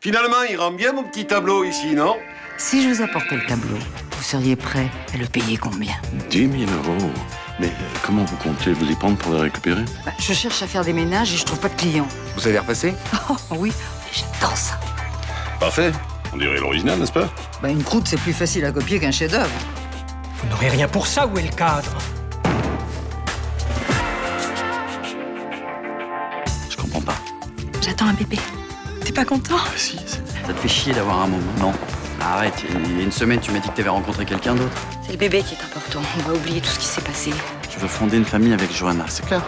Finalement, il rend bien mon petit tableau ici, non? Si je vous apportais le tableau, vous seriez prêt à le payer combien? 10 000 euros. Mais comment vous comptez vous y prendre pour le récupérer? Je cherche à faire des ménages et je trouve pas de clients. Vous savez repasser? Oh oui, j'adore ça. Parfait. On dirait l'original, n'est-ce pas? Une croûte, c'est plus facile à copier qu'un chef-d'œuvre. Vous n'aurez rien pour ça, où est le cadre? Je comprends pas. J'attends un bébé. T'es pas content? Si, Ça te fait chier d'avoir un moment, non? Arrête, il y a une semaine, tu m'as dit que t'avais rencontré quelqu'un d'autre. C'est le bébé qui est important. On va oublier tout ce qui s'est passé. Je veux fonder une famille avec Johanna, c'est clair?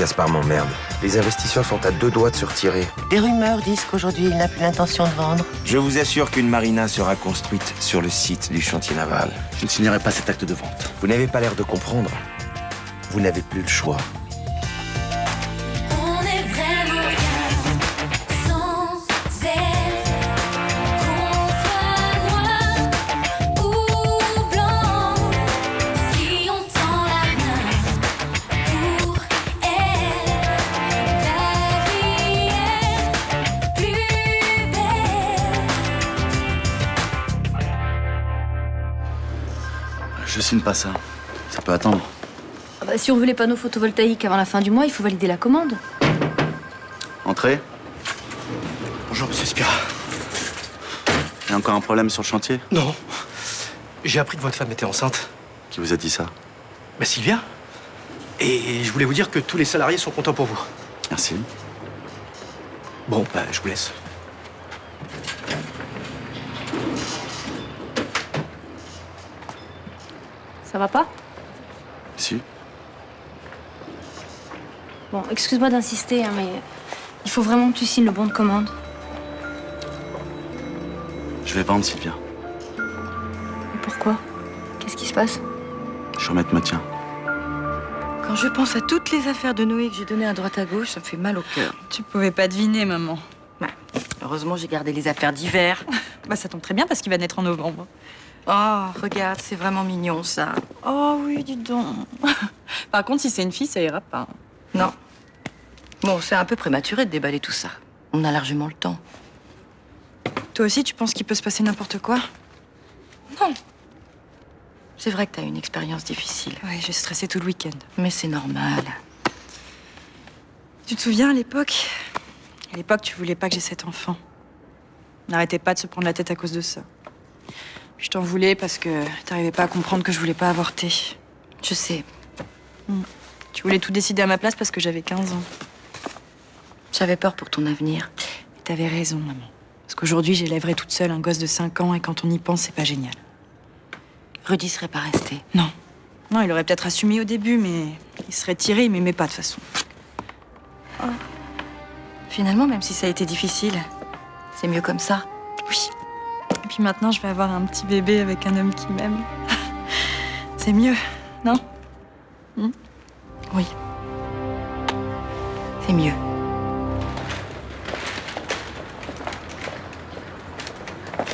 Gaspard m'emmerde. Les investisseurs sont à 2 doigts de se retirer. Des rumeurs disent qu'aujourd'hui, il n'a plus l'intention de vendre. Je vous assure qu'une marina sera construite sur le site du chantier naval. Je ne signerai pas cet acte de vente. Vous n'avez pas l'air de comprendre. Vous n'avez plus le choix. On est vraiment bien sans elle. Qu'on soit noir ou blanc, si on tend la main pour elle, la vie est plus belle. Je signe pas ça. Ça peut attendre. Si on veut les panneaux photovoltaïques avant la fin du mois, il faut valider la commande. Entrez. Bonjour, monsieur Spira. Il y a encore un problème sur le chantier? Non. J'ai appris que votre femme était enceinte. Qui vous a dit ça? Sylvia. Et je voulais vous dire que tous les salariés sont contents pour vous. Merci. Bon, je vous laisse. Ça va pas? Si. Bon, excuse-moi d'insister, mais il faut vraiment que tu signes le bon de commande. Je vais vendre, Sylvia. Mais pourquoi? Qu'est-ce qui se passe? Charmette me tient. Quand je pense à toutes les affaires de Noé que j'ai données à droite à gauche, ça me fait mal au cœur. Tu pouvais pas deviner, maman. Heureusement, j'ai gardé les affaires d'hiver. Ça tombe très bien parce qu'il va naître en novembre. Oh, regarde, c'est vraiment mignon, ça. Oh oui, dis donc. Par contre, si c'est une fille, ça ira pas. Non. Bon, c'est un peu prématuré de déballer tout ça. On a largement le temps. Toi aussi, tu penses qu'il peut se passer n'importe quoi? Non. C'est vrai que t'as eu une expérience difficile. Oui, j'ai stressé tout le week-end. Mais c'est normal. Tu te souviens, à l'époque? À l'époque, tu voulais pas que j'ai cet enfant. N'arrêtez pas de se prendre la tête à cause de ça. Je t'en voulais parce que t'arrivais pas à comprendre que je voulais pas avorter. Je sais. Tu voulais tout décider à ma place parce que j'avais 15 ans. J'avais peur pour ton avenir. Et t'avais raison, maman. Parce qu'aujourd'hui, j'élèverai toute seule un gosse de 5 ans et quand on y pense, c'est pas génial. Rudy serait pas resté. Non. Non, il aurait peut-être assumé au début, mais il serait tiré, il m'aimait pas de toute façon. Oh. Finalement, même si ça a été difficile, c'est mieux comme ça. Oui. Et puis maintenant, je vais avoir un petit bébé avec un homme qui m'aime. C'est mieux, non? Oui. C'est mieux.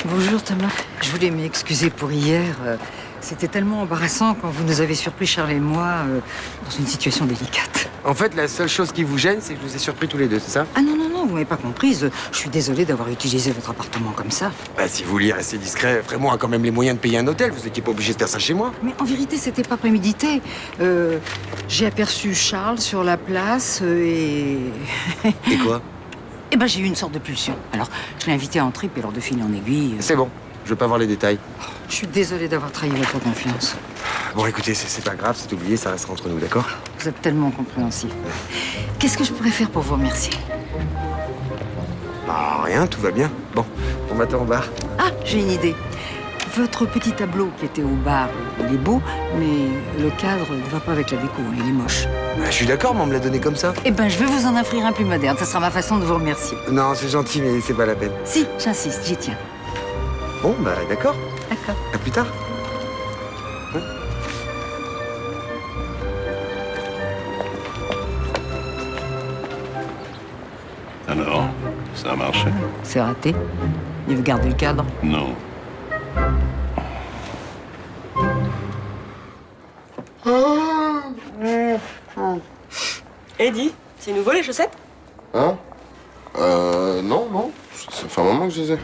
Bonjour Thomas. Je voulais m'excuser pour hier. C'était tellement embarrassant quand vous nous avez surpris, Charles et moi, dans une situation délicate. En fait, la seule chose qui vous gêne, c'est que je vous ai surpris tous les deux, c'est ça? Ah non, vous m'avez pas comprise. Je suis désolée d'avoir utilisé votre appartement comme ça. Si vous vouliez rester discret, Frémont a quand même les moyens de payer un hôtel. Vous n'étiez pas obligé de faire ça chez moi. Mais en vérité, c'était pas prémédité. J'ai aperçu Charles sur la place et... Et quoi? j'ai eu une sorte de pulsion. Alors, je l'ai invité à entrer, puis alors de fil en aiguille... C'est bon, je veux pas voir les détails. Je suis désolée d'avoir trahi votre confiance. Bon, écoutez, c'est pas grave, c'est oublié, ça restera entre nous, d'accord? Vous êtes tellement compréhensif. Qu'est-ce que je pourrais faire pour vous remercier? Rien, tout va bien. Bon, on m'attend au bar. Ah, j'ai une idée. Votre petit tableau qui était au bar, il est beau, mais le cadre ne va pas avec la déco, il est moche. Je suis d'accord, mais on me l'a donné comme ça. Je vais vous en offrir un plus moderne. Ça sera ma façon de vous remercier. Non, c'est gentil, mais c'est pas la peine. Si, j'insiste, j'y tiens. Bon, d'accord. D'accord. À plus tard. Alors, ça a marché? C'est raté. Il veut garder le cadre. Non. Eddie, c'est nouveau les chaussettes? Non. Ça fait un moment que je les ai.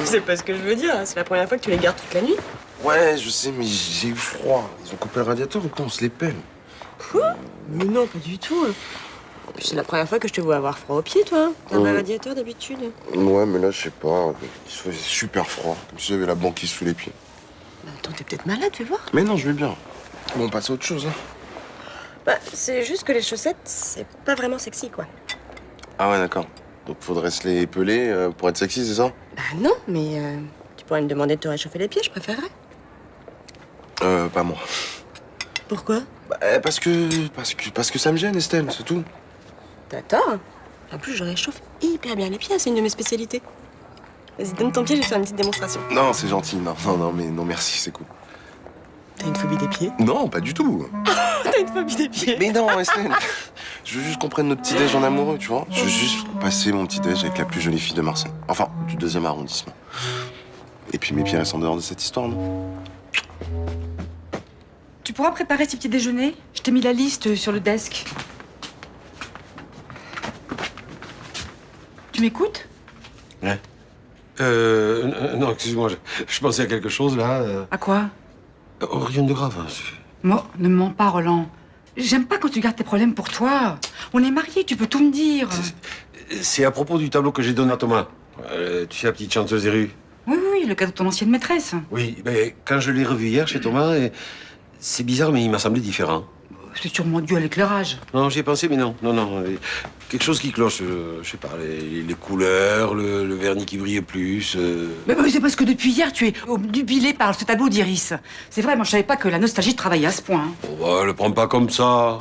C'est pas ce que je veux dire, c'est la première fois que tu les gardes toute la nuit. Ouais, je sais, mais j'ai eu froid. Ils ont coupé le radiateur ou quoi? On se les pèle. Quoi? Mais non, pas du tout. C'est la première fois que je te vois avoir froid aux pieds, toi. T'as un radiateur d'habitude. Ouais, mais là, je sais pas. Il se faisait super froid. Comme si j'avais la banquise sous les pieds. Bah, attends, t'es peut-être malade, fais voir. Mais non, je vais bien. Bon, on passe à autre chose, hein. Bah, c'est juste que les chaussettes, c'est pas vraiment sexy, quoi. Ah ouais, d'accord. Donc faudrait se les peler pour être sexy, c'est ça? Bah non, mais tu pourrais me demander de te réchauffer les pieds, je préférerais. Pas moi. Pourquoi? Bah, parce que ça me gêne, Estelle, c'est tout. T'as tort. En plus, je réchauffe hyper bien les pieds, c'est une de mes spécialités. Vas-y, donne ton pied, je vais faire une petite démonstration. Non, c'est gentil. Non, mais non, merci, c'est cool. T'as une phobie des pieds? Non, pas du tout. T'as une phobie des pieds? Mais non, Estelle. Je veux juste qu'on prenne notre petit-déj en amoureux, tu vois. Je veux juste passer mon petit-déj avec la plus jolie fille de Marseille. Enfin, du 2e arrondissement. Et puis mes pieds restent en dehors de cette histoire, non? Tu pourras préparer tes petits déjeuners? Je t'ai mis la liste sur le desk. Tu m'écoutes? Ouais. Non, excuse-moi, je pensais à quelque chose, là. À quoi? Oh, rien de grave. Moi, ne me mens pas, Roland. J'aime pas quand tu gardes tes problèmes pour toi. On est mariés, tu peux tout me dire. C'est à propos du tableau que j'ai donné à Thomas. Tu sais, la petite chanteuse des rues. Oui, le cadeau de ton ancienne maîtresse. Oui, mais quand je l'ai revu hier chez Thomas, c'est bizarre, mais il m'a semblé différent. C'est sûrement dû à l'éclairage. Non, j'y ai pensé, mais non. Quelque chose qui cloche, je sais pas, les couleurs, le vernis qui brille plus. Mais c'est parce que depuis hier, tu es obnubilé par ce tableau d'Iris. C'est vrai, moi je savais pas que la nostalgie travaillait à ce point. Oh, bah, le prends pas comme ça.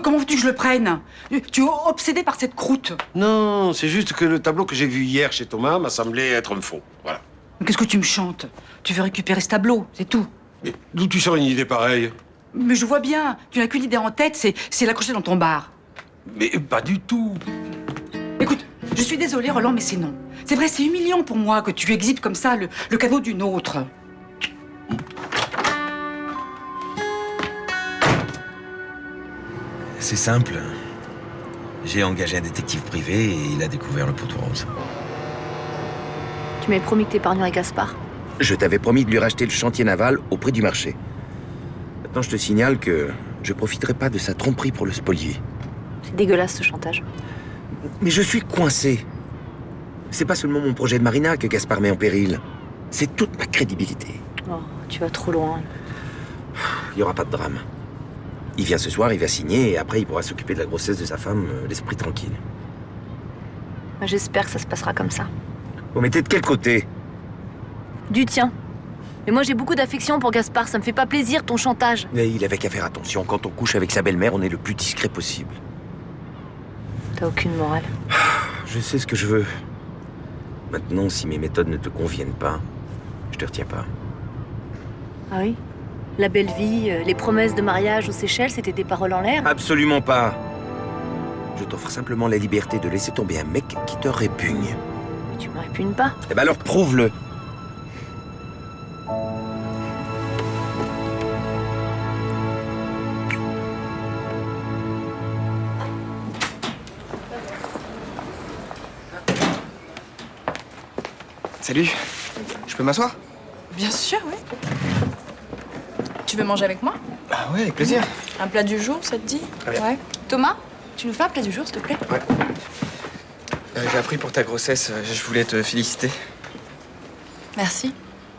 Comment veux-tu que je le prenne? Tu es obsédé par cette croûte. Non, c'est juste que le tableau que j'ai vu hier chez Thomas m'a semblé être un faux. Voilà. Mais qu'est-ce que tu me chantes? Tu veux récupérer ce tableau, c'est tout. Mais d'où tu sors une idée pareille? Mais je vois bien, tu n'as qu'une idée en tête, c'est l'accrocher dans ton bar. Mais pas du tout. Écoute, je suis désolée, Roland, mais c'est non. C'est vrai, c'est humiliant pour moi que tu exhibes comme ça le cadeau d'une autre. C'est simple. J'ai engagé un détective privé et il a découvert le poteau rose. Tu m'avais promis que t'épargnerais Gaspard. Je t'avais promis de lui racheter le chantier naval au prix du marché. Maintenant, je te signale que je profiterai pas de sa tromperie pour le spolier. C'est dégueulasse ce chantage. Mais je suis coincé. C'est pas seulement mon projet de Marina que Gaspard met en péril. C'est toute ma crédibilité. Oh, tu vas trop loin. Il y aura pas de drame. Il vient ce soir, il va signer et après il pourra s'occuper de la grossesse de sa femme, l'esprit tranquille. J'espère que ça se passera comme ça. Vous mettez de quel côté? Du tien. Mais moi j'ai beaucoup d'affection pour Gaspard, ça me fait pas plaisir ton chantage. Mais il avait qu'à faire attention. Quand on couche avec sa belle-mère, on est le plus discret possible. T'as aucune morale. Je sais ce que je veux. Maintenant, si mes méthodes ne te conviennent pas, je te retiens pas. Ah oui? La belle vie, les promesses de mariage aux Seychelles, c'était des paroles en l'air? Absolument pas. Je t'offre simplement la liberté de laisser tomber un mec qui te répugne. Mais tu me répugnes pas. Eh ben alors prouve-le. Salut. Je peux m'asseoir? Bien sûr, oui. Tu veux manger avec moi? Ah ouais, avec plaisir. Un plat du jour, ça te dit? Très bien. Ouais. Thomas, tu nous fais un plat du jour, s'il te plaît? Ouais. J'ai appris pour ta grossesse, je voulais te féliciter. Merci.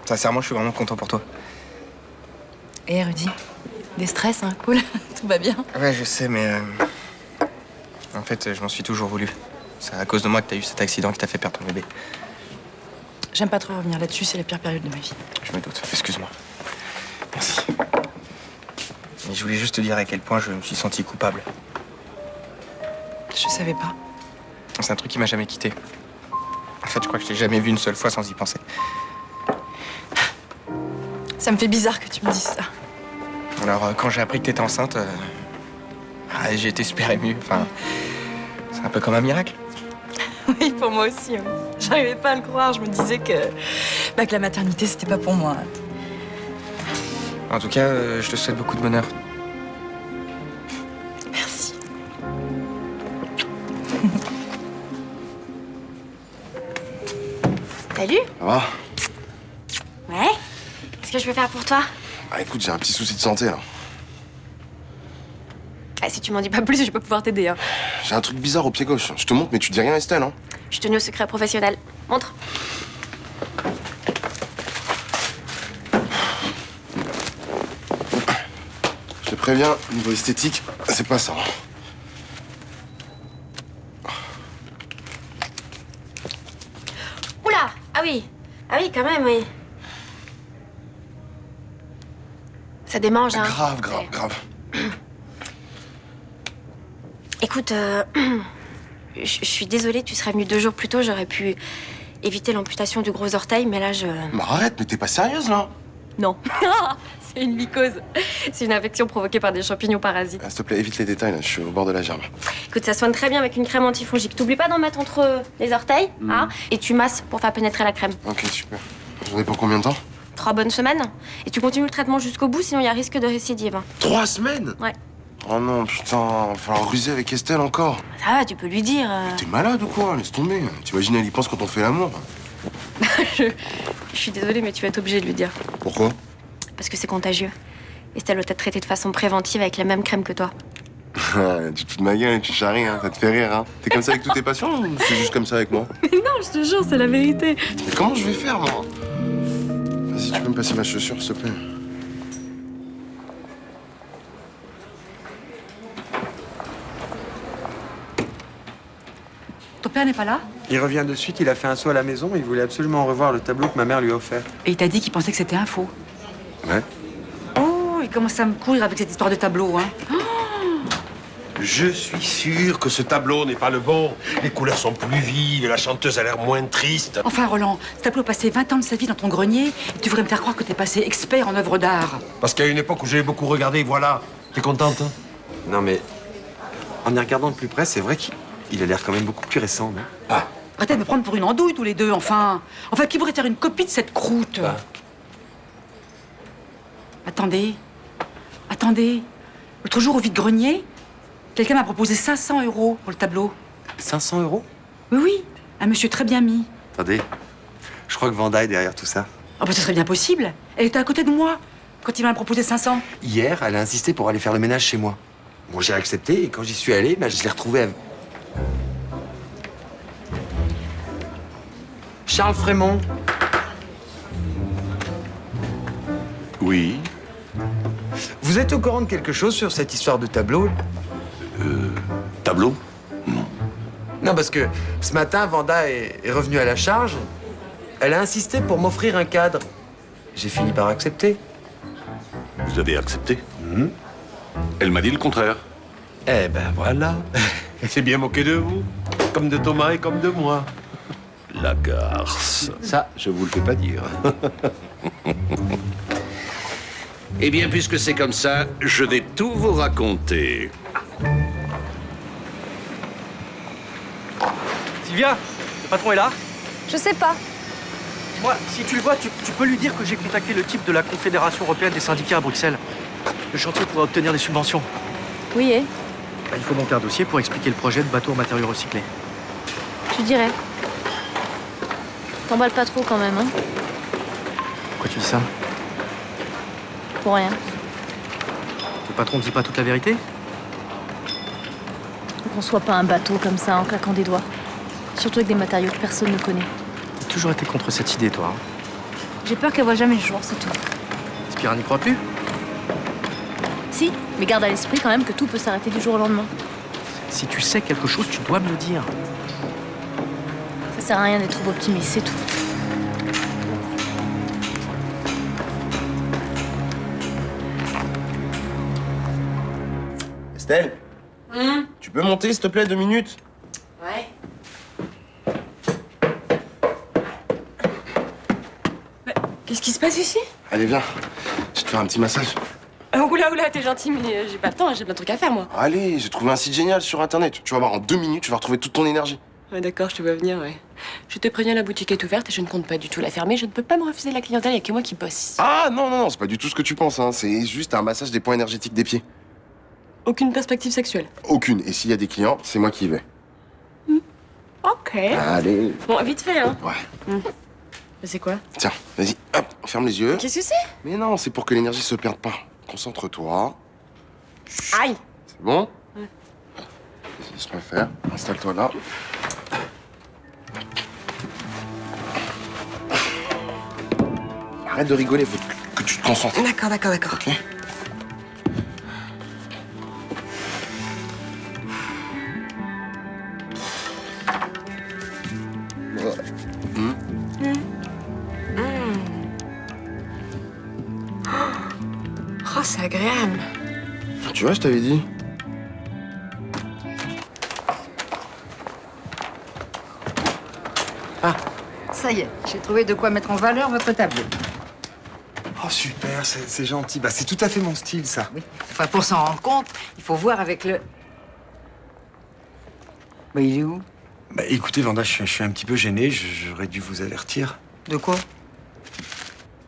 Sincèrement, je suis vraiment content pour toi. Et Rudy, des stress, hein? Cool. Tout va bien. Ouais, je sais, mais... En fait, je m'en suis toujours voulu. C'est à cause de moi que t'as eu cet accident qui t'a fait perdre ton bébé. J'aime pas trop revenir là-dessus, c'est la pire période de ma vie. Je me doute, excuse-moi. Merci. Mais je voulais juste te dire à quel point je me suis senti coupable. Je savais pas. C'est un truc qui m'a jamais quitté. En fait, je crois que je t'ai jamais vu une seule fois sans y penser. Ça me fait bizarre que tu me dises ça. Alors, quand j'ai appris que t'étais enceinte, j'ai été super ému. Enfin, c'est un peu comme un miracle. Oui, pour moi aussi. Hein. J'arrivais pas à le croire. Je me disais que la maternité, c'était pas pour moi. En tout cas, je te souhaite beaucoup de bonheur. Merci. Salut. Ça va? Ouais. Qu'est-ce que je peux faire pour toi? Bah écoute, j'ai un petit souci de santé, là. Ah, si tu m'en dis pas plus, je vais pas pouvoir t'aider. Hein. J'ai un truc bizarre au pied gauche. Je te montre, mais tu dis rien à Estelle, hein? Je tenais au secret professionnel. Montre. Je te préviens, niveau esthétique, c'est pas ça. Oula! Ah oui. Ah oui, quand même, oui. Ça démange, hein. Grave. Écoute, je suis désolée, tu serais venue 2 jours plus tôt, j'aurais pu éviter l'amputation du gros orteil, mais là, je... Mais arrête, mais t'es pas sérieuse, là? Non. C'est une mycose. C'est une infection provoquée par des champignons parasites. S'il te plaît, évite les détails, là, je suis au bord de la gerbe. Écoute, ça soigne très bien avec une crème antifongique. T'oublies pas d'en mettre entre les orteils, hein, et tu masses pour faire pénétrer la crème. Ok, super. J'en ai pour combien de temps? 3 bonnes semaines. Et tu continues le traitement jusqu'au bout, sinon il y a risque de récidive. Hein. 3 semaines? Ouais. Oh non, putain, va falloir ruser avec Estelle encore. Ça va, tu peux lui dire. T'es malade ou quoi? Laisse tomber. T'imagines, elle y pense quand on fait l'amour. Je suis désolée, mais tu vas être obligée de lui dire. Pourquoi? Parce que c'est contagieux. Estelle doit être traitée de façon préventive avec la même crème que toi. Tu te fous de ma gueule, tu charries, hein, ça te fait rire, hein. T'es comme ça avec tous tes patients ou c'est juste comme ça avec moi? Mais non, je te jure, c'est la vérité. Mais comment je vais faire, moi? Vas-y, tu peux me passer ma chaussure, s'il te plaît? Ton père n'est pas là? Il revient de suite, il a fait un saut à la maison, il voulait absolument revoir le tableau que ma mère lui a offert. Et il t'a dit qu'il pensait que c'était un faux. Ouais. Oh, il commence à me courir avec cette histoire de tableau, hein. Je suis sûr que ce tableau n'est pas le bon. Les couleurs sont plus vives et la chanteuse a l'air moins triste. Enfin, Roland, ce tableau a passé 20 ans de sa vie dans ton grenier et tu voudrais me faire croire que t'es passé expert en œuvres d'art. Parce qu'il y a une époque où j'ai beaucoup regardé, voilà. T'es contente, hein? Non mais, en y regardant de plus près, c'est vrai qu'il a l'air quand même beaucoup plus récent, non? Ah. Arrêtez de me prendre pour une andouille tous les deux, enfin. Enfin, qui voudrait faire une copie de cette croûte? Attendez. L'autre jour, au vide-grenier, quelqu'un m'a proposé 500 € pour le tableau. 500 €? Oui, un monsieur très bien mis. Attendez, je crois que Vanda est derrière tout ça. Oh, bah, ce serait bien possible. Elle était à côté de moi quand il m'a proposé 500. Hier, elle a insisté pour aller faire le ménage chez moi. Bon, j'ai accepté et quand j'y suis allé, je l'ai retrouvée avec... Charles Frémont. Oui. Vous êtes au courant de quelque chose sur cette histoire de tableau? Tableau? Non, parce que ce matin, Vanda est revenue à la charge. Elle a insisté pour m'offrir un cadre. J'ai fini par accepter. Vous avez accepté? Elle m'a dit le contraire. Eh ben voilà. Elle s'est bien moquée de vous. Comme de Thomas et comme de moi. La garce. Ça, je vous le fais pas dire. Eh bien, puisque c'est comme ça, je vais tout vous raconter. Sylvia, le patron est là? Je sais pas. Dis-moi, si tu le vois, tu peux lui dire que j'ai contacté le type de la Confédération européenne des syndicats à Bruxelles. Le chantier pourrait obtenir des subventions. Oui, et Il faut donc un dossier pour expliquer le projet de bateau en matériaux recyclés. je dirais. T'emballes pas trop quand même, hein? Pourquoi tu dis ça? Pour rien. Le patron ne dit pas toute la vérité? Faut qu'on soit pas un bateau comme ça en claquant des doigts. Surtout avec des matériaux que personne ne connaît. T'as toujours été contre cette idée, toi. Hein. J'ai peur qu'elle voit jamais le jour, c'est tout. Spira n'y croit plus? Si, mais garde à l'esprit quand même que tout peut s'arrêter du jour au lendemain. Si tu sais quelque chose, tu dois me le dire. Ça sert à rien d'être trop optimiste, c'est tout. Estelle? Tu peux monter, s'il te plaît, 2 minutes? Ouais. Qu'est-ce qui se passe ici? Allez, viens. Je vais te faire un petit massage. Oula, t'es gentil, mais j'ai pas le temps, j'ai plein de trucs à faire, moi. Allez, j'ai trouvé un site génial sur Internet. Tu vas voir, en 2 minutes, tu vas retrouver toute ton énergie. Ouais, d'accord, je te vois venir, ouais. Je te préviens, la boutique est ouverte et je ne compte pas du tout la fermer. Je ne peux pas me refuser la clientèle, il n'y a que moi qui bosse ici. Ah non, c'est pas du tout ce que tu penses, hein. C'est juste un massage des points énergétiques des pieds. Aucune perspective sexuelle. Aucune. Et s'il y a des clients, c'est moi qui y vais. Ok. Allez. Bon, vite fait, hein. Ouais. C'est quoi? Tiens, vas-y, hop, ferme les yeux. Qu'est-ce que c'est? Mais non, c'est pour que l'énergie se perde pas. Concentre-toi. Aïe! C'est bon? Ouais. Vas-y, laisse-moi faire. Installe-toi là. Arrête de rigoler, faut que tu te concentres. D'accord, d'accord, d'accord. Ok. Oh, c'est agréable. Tu vois, je t'avais dit. Ça y est, j'ai trouvé de quoi mettre en valeur votre tableau. Oh, super, c'est gentil. Bah, c'est tout à fait mon style, ça. Oui. Enfin, pour s'en rendre compte, il faut voir avec le... Bah, il est où? Bah, écoutez, Vanda, je suis un petit peu gêné. J'aurais dû vous avertir. De quoi?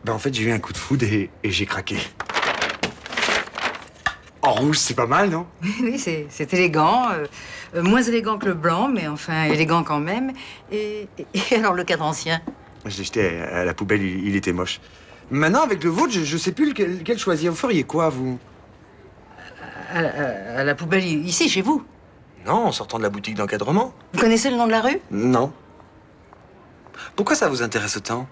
Bah, en fait, j'ai eu un coup de foudre et j'ai craqué. En rouge, c'est pas mal, non? Oui, c'est élégant. Moins élégant que le blanc, mais enfin élégant quand même. Et alors le cadre ancien? Je l'ai jeté à la poubelle, il était moche. Maintenant, avec le vôtre, je sais plus lequel choisir. Vous feriez quoi, vous? À la poubelle, ici, chez vous? Non, en sortant de la boutique d'encadrement. Vous connaissez le nom de la rue? Non. Pourquoi ça vous intéresse autant?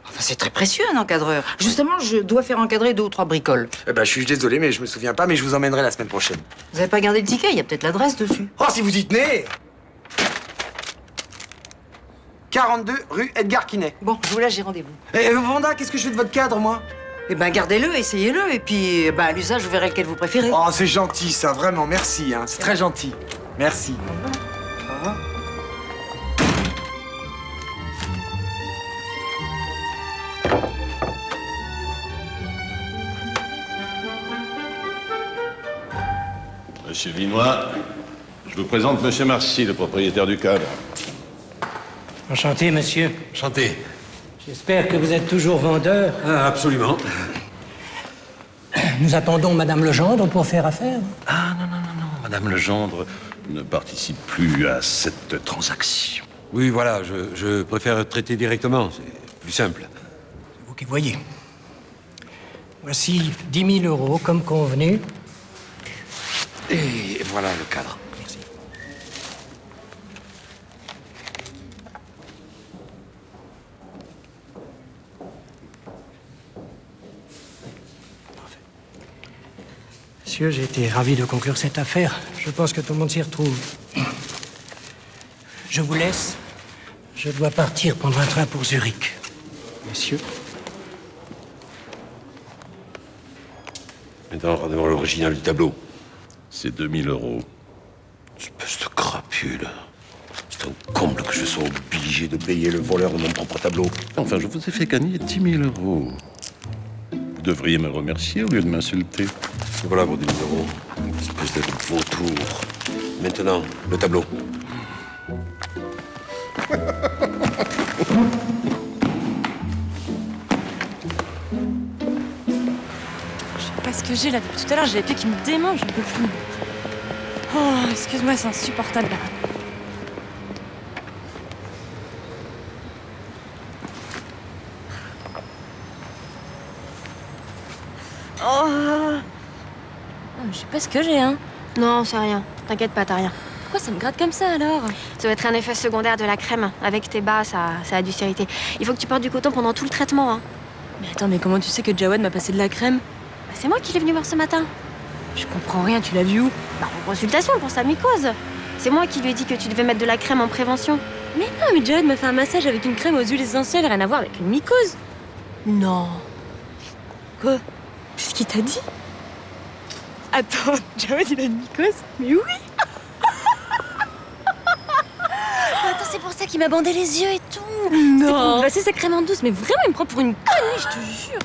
Enfin, c'est très précieux, un encadreur. Justement, je dois faire encadrer 2 ou 3 bricoles. Eh ben, je suis désolé, mais je me souviens pas, mais je vous emmènerai la semaine prochaine. Vous avez pas gardé le ticket? Il y a peut-être l'adresse dessus. Oh, si vous y tenez! 42 rue Edgar Quinet. Bon, je vous laisse, j'ai rendez-vous. Eh, Vanda, qu'est-ce que je fais de votre cadre, moi? Eh ben, gardez-le, essayez-le, et puis, à l'usage, vous verrez lequel vous préférez. Oh, c'est gentil, ça, vraiment, merci, hein. C'est très gentil. Merci. Au revoir. Monsieur Vinois, je vous présente Monsieur Marcy, le propriétaire du cadre. Enchanté, monsieur. Enchanté. J'espère que vous êtes toujours vendeur. Ah, absolument. Nous attendons Madame Legendre pour faire affaire. Ah, non. Madame Legendre ne participe plus à cette transaction. Oui, voilà, je préfère traiter directement, c'est plus simple. C'est vous qui voyez. Voici 10 000 euros comme convenu. Et voilà le cadre. Merci. Parfait. Monsieur, j'ai été ravi de conclure cette affaire. Je pense que tout le monde s'y retrouve. Je vous laisse. Je dois partir prendre un train pour Zurich. Messieurs. Maintenant, rendez-moi l'original du tableau. C'est 2000 euros. Espèce de crapule. C'est un comble que je sois obligé de payer le voleur de mon propre tableau. Enfin, je vous ai fait gagner 10 000 euros. Vous devriez me remercier au lieu de m'insulter. Voilà vos 10 000 euros. Espèce de vautour. Maintenant, le tableau. Parce que j'ai là, depuis tout à l'heure, j'ai les pieds qui me démangent, j'en peux plus. Oh, excuse-moi, c'est insupportable là. Oh, je sais pas ce que j'ai, hein. Non, c'est rien. T'inquiète pas, t'as rien. Pourquoi ça me gratte comme ça alors? Ça doit être un effet secondaire de la crème. Avec tes bas, ça a dû s'irriter. Il faut que tu portes du coton pendant tout le traitement, hein. Mais attends, mais comment tu sais que Jawad m'a passé de la crème? Bah, c'est moi qui l'ai venu voir ce matin. Je comprends rien, tu l'as vu où? Bah, en consultation pour sa mycose. C'est moi qui lui ai dit que tu devais mettre de la crème en prévention. Mais non, mais Jawad m'a fait un massage avec une crème aux huiles essentielles, rien à voir avec une mycose. Non. Quoi? C'est ce qu'il t'a dit? Attends, Jawad il a une mycose? Mais oui! Attends, c'est pour ça qu'il m'a bandé les yeux et tout! Non! C'est pour me passer sa crème en douce, mais vraiment, il me prend pour une connerie, je te jure!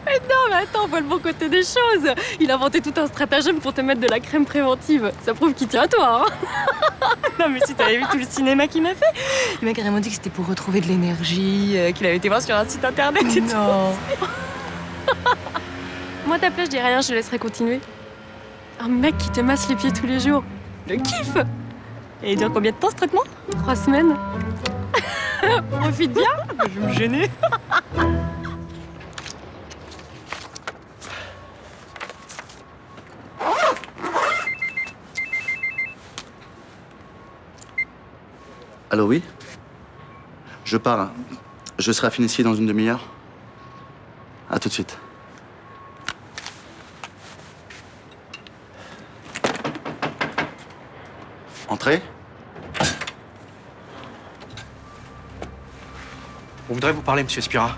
Mais non, mais attends, vois le bon côté des choses. Il a inventé tout un stratagème pour te mettre de la crème préventive. Ça prouve qu'il tient à toi, hein. Non, mais si t'avais vu tout le cinéma qu'il m'a fait, il m'a carrément dit que c'était pour retrouver de l'énergie, qu'il avait été voir sur un site internet et Non. tout. Moi, à ta place, je dis rien, je te laisserai continuer. Un mec qui te masse les pieds tous les jours. Le kiff! Et il dure combien de temps ce traitement? 3 semaines. Profite bien. Je vais me gêner. Allô, oui? Je pars. Hein. Je serai à Finissier dans une demi-heure. À tout de suite. Entrez. On voudrait vous parler, monsieur Spira.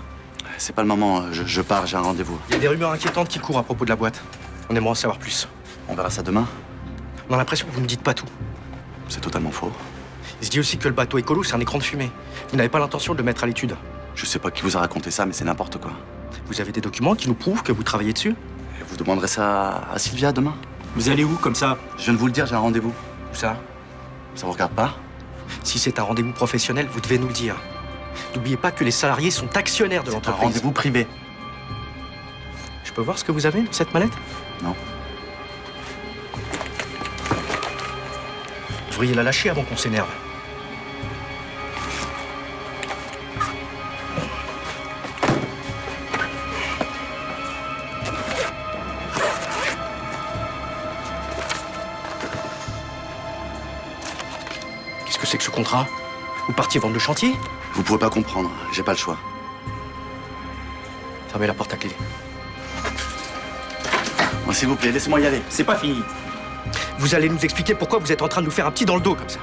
C'est pas le moment, je pars, j'ai un rendez-vous. Il y a des rumeurs inquiétantes qui courent à propos de la boîte. On aimerait en savoir plus. On verra ça demain. On a l'impression que vous ne dites pas tout. C'est totalement faux. Il se dit aussi que le bateau écolo, c'est un écran de fumée. Vous n'avez pas l'intention de le mettre à l'étude. Je sais pas qui vous a raconté ça, mais c'est n'importe quoi. Vous avez des documents qui nous prouvent que vous travaillez dessus? Et vous demanderez ça à Sylvia demain? Vous allez où, comme ça? Je viens de vous le dire, j'ai un rendez-vous. Où ça? Ça vous regarde pas? Si c'est un rendez-vous professionnel, vous devez nous le dire. N'oubliez pas que les salariés sont actionnaires de C'est un l'entreprise. rendez-vous privé. Je peux voir ce que vous avez dans cette mallette? Non. Vous devriez la lâcher avant qu'on s'énerve. Qu'est-ce que c'est que ce contrat? Vous partiez vendre le chantier? Vous pouvez pas comprendre, j'ai pas le choix. Fermez la porte à clé. Bon, s'il vous plaît, laissez-moi y aller. C'est pas fini. Vous allez nous expliquer pourquoi vous êtes en train de nous faire un petit dans le dos comme ça.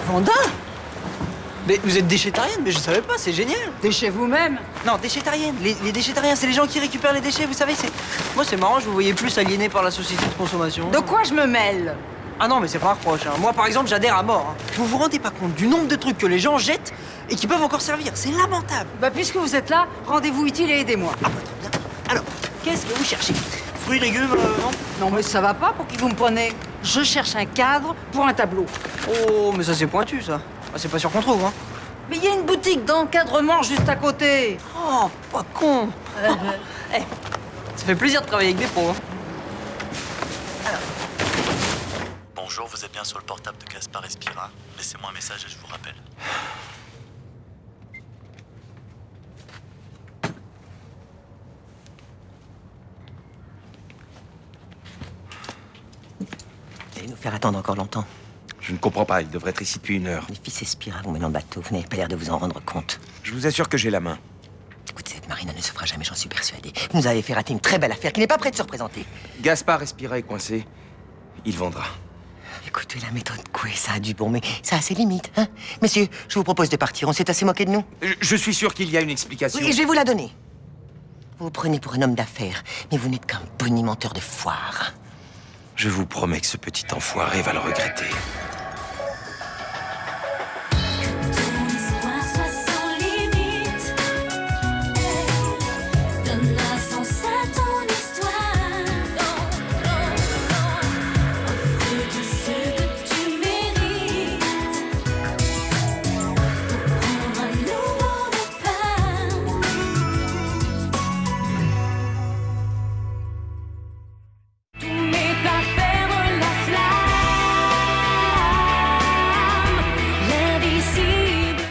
Vanda? Mais vous êtes déchétarienne, mais je savais pas, c'est génial. Déchez vous-même. Non, déchétarienne. Les déchétariens, c'est les gens qui récupèrent les déchets, vous savez, c'est... Moi, c'est marrant, je vous voyais plus aliéné par la société de consommation. De quoi je me mêle? Ah non, mais c'est pas un reproche. Hein. Moi, par exemple, j'adhère à mort. Hein. Vous vous rendez pas compte du nombre de trucs que les gens jettent et qui peuvent encore servir. C'est lamentable. Bah, puisque vous êtes là, rendez-vous utile et aidez-moi. Ah bah, très bien. Alors, qu'est-ce que vous cherchez? Fruits, légumes, non? Non, mais ça va pas pour qui vous me prenez. Je cherche un cadre pour un tableau. Oh, mais ça, c'est pointu, ça. Ah, c'est pas sûr qu'on trouve, hein. Mais il y a une boutique d'encadrement juste à côté. Oh, pas con. Eh, ça fait plaisir de travailler avec des pros, hein. Bonjour, vous êtes bien sur le portable de Gaspard Espira. Laissez-moi un message et je vous rappelle. Vous allez nous faire attendre encore longtemps. Je ne comprends pas, il devrait être ici depuis 1 heure. Les fils Espira vous mènent en bateau, vous n'avez pas l'air de vous en rendre compte. Je vous assure que j'ai la main. Écoutez, cette marine ne se fera jamais, j'en suis persuadé. Vous nous avez fait rater une très belle affaire qui n'est pas prête de se représenter. Gaspard Espira est coincé. Il vendra. Écoutez, la méthode Coué, ça a du bon, mais ça a ses limites, hein. Messieurs, je vous propose de partir, on s'est assez moqué de nous. Je suis sûr qu'il y a une explication. Oui, et je vais vous la donner. Vous vous prenez pour un homme d'affaires, mais vous n'êtes qu'un bonimenteur de foire. Je vous promets que ce petit enfoiré va le regretter.